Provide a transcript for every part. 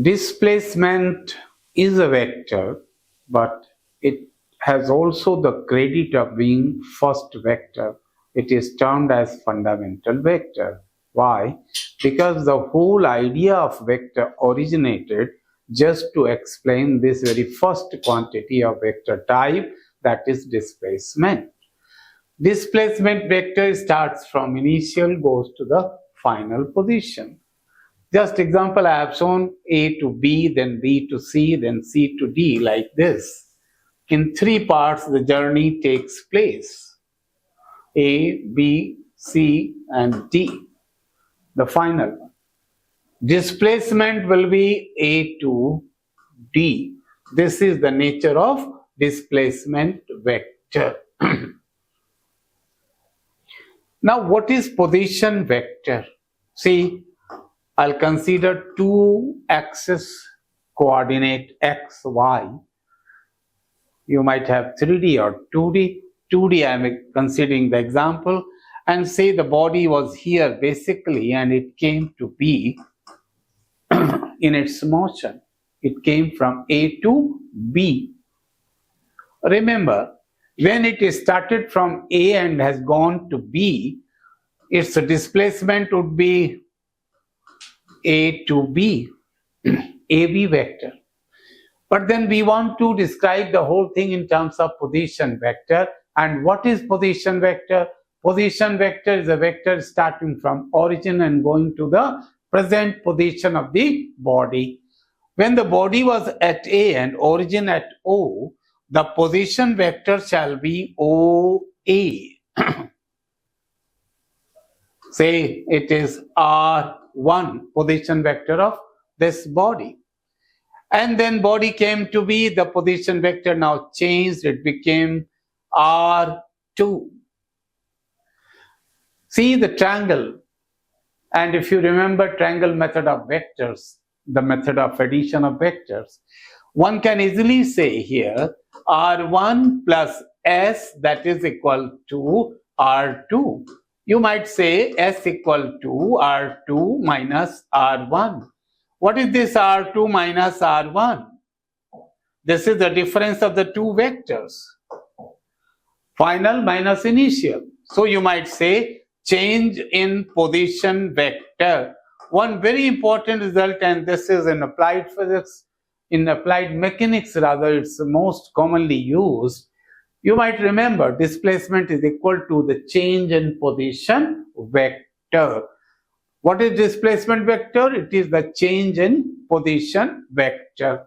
Displacement is a vector, but it has also the credit of being first vector. It is termed as fundamental vector. Why? Because the whole idea of vector originated just to explain this very first quantity of vector type, that is displacement. Displacement vector starts from initial, goes to the final position. Just example, I have shown A to B, then B to C, then C to D, like this. In three parts, the journey takes place. A, B, C, and D. The final one. Displacement will be A to D. This is the nature of displacement vector. Now, what is position vector? See, I'll consider two axis coordinate x, y. You might have 3D or 2D. 2D, I'm considering the example, and say the body was here basically and it came to be in its motion. It came from A to B. Remember, when it started from A and has gone to B, its displacement would be A to B, AB vector. But then we want to describe the whole thing in terms of position vector. And what is position vector? Position vector is a vector starting from origin and going to the present position of the body. When the body was at A and origin at O, the position vector shall be OA. Say it is R1, position vector of this body. And then body came to be, the position vector now changed, it became R2. See the triangle, and if you remember triangle method of vectors, the method of addition of vectors, one can easily say here R1 plus S, that is equal to R2. You might say S equal to R2 minus R1. What is this R2 minus R1? This is the difference of the two vectors. Final minus initial. So you might say change in position vector. One very important result, and this is in applied physics, in applied mechanics rather, it's most commonly used. You might remember displacement is equal to the change in position vector. What is displacement vector? It is the change in position vector.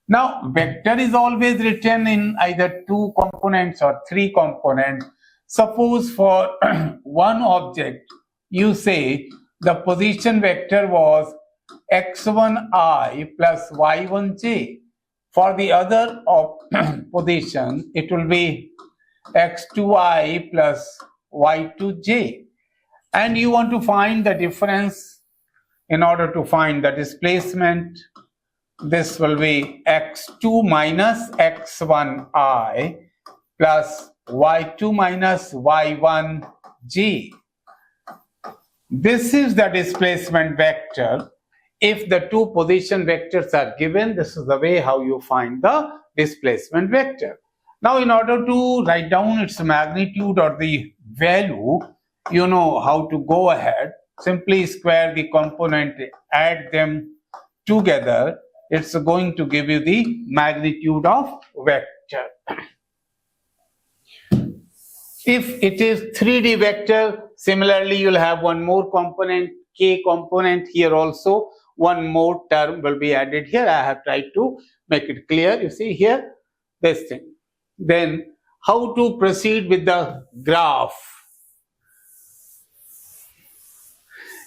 Now, vector is always written in either two components or three components. Suppose for one object, you say the position vector was x1i plus y1j. For the other position, it will be x2i plus y2j. And you want to find the difference. In order to find the displacement, this will be x2 minus x1i plus y2 minus y1j. This is the displacement vector. If the two position vectors are given, this is the way how you find the displacement vector. Now, in order to write down its magnitude or the value, you know how to go ahead. Simply square the component, add them together. It's going to give you the magnitude of vector. If it is 3D vector, similarly you'll have one more component, k component here also. One more term will be added here. I have tried to make it clear. You see here, this thing. Then how to proceed with the graph?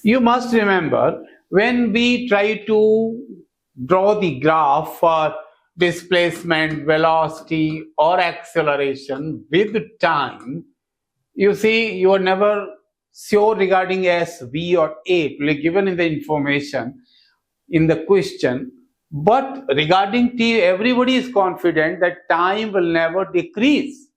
You must remember, when we try to draw the graph for displacement, velocity or acceleration with time, you see you are never sure regarding S, V or A. It will be given in the information in the question. But regarding T, everybody is confident that time will never decrease.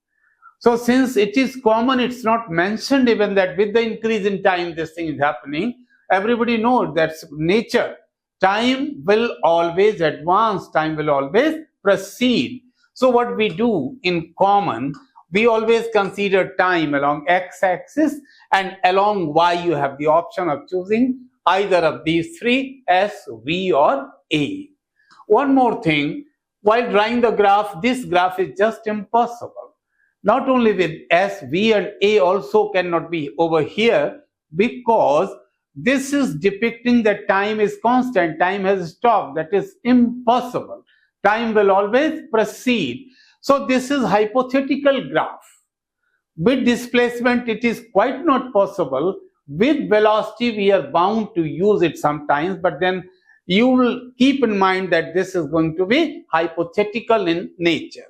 So since it is common, it's not mentioned even that with the increase in time this thing is happening. Everybody knows that's nature. time will always advance, time will always proceed. So what we do in common, we always consider time along x-axis, and along y you have the option of choosing either of these three, S, V or A. One more thing, while drawing the graph, this graph is just impossible. Not only with S, V and A also cannot be over here, because this is depicting that time is constant, time has stopped. That is impossible. Time will always proceed. So this is hypothetical graph. With displacement, it is quite not possible. With velocity, we are bound to use it sometimes, but then you will keep in mind that this is going to be hypothetical in nature.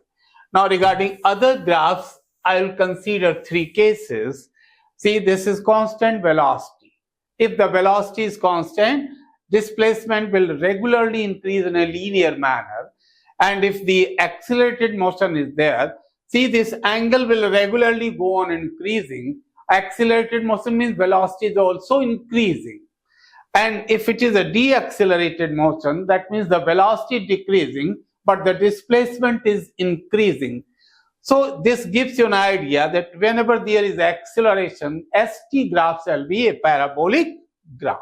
Now, regarding other graphs, I will consider three cases. See, this is constant velocity. If the velocity is constant, displacement will regularly increase in a linear manner. And if the accelerated motion is there, see, this angle will regularly go on increasing. Accelerated motion means velocity is also increasing. And if it is a deaccelerated motion, that means the velocity decreasing, but the displacement is increasing. So this gives you an idea that whenever there is acceleration, ST graph shall be a parabolic graph.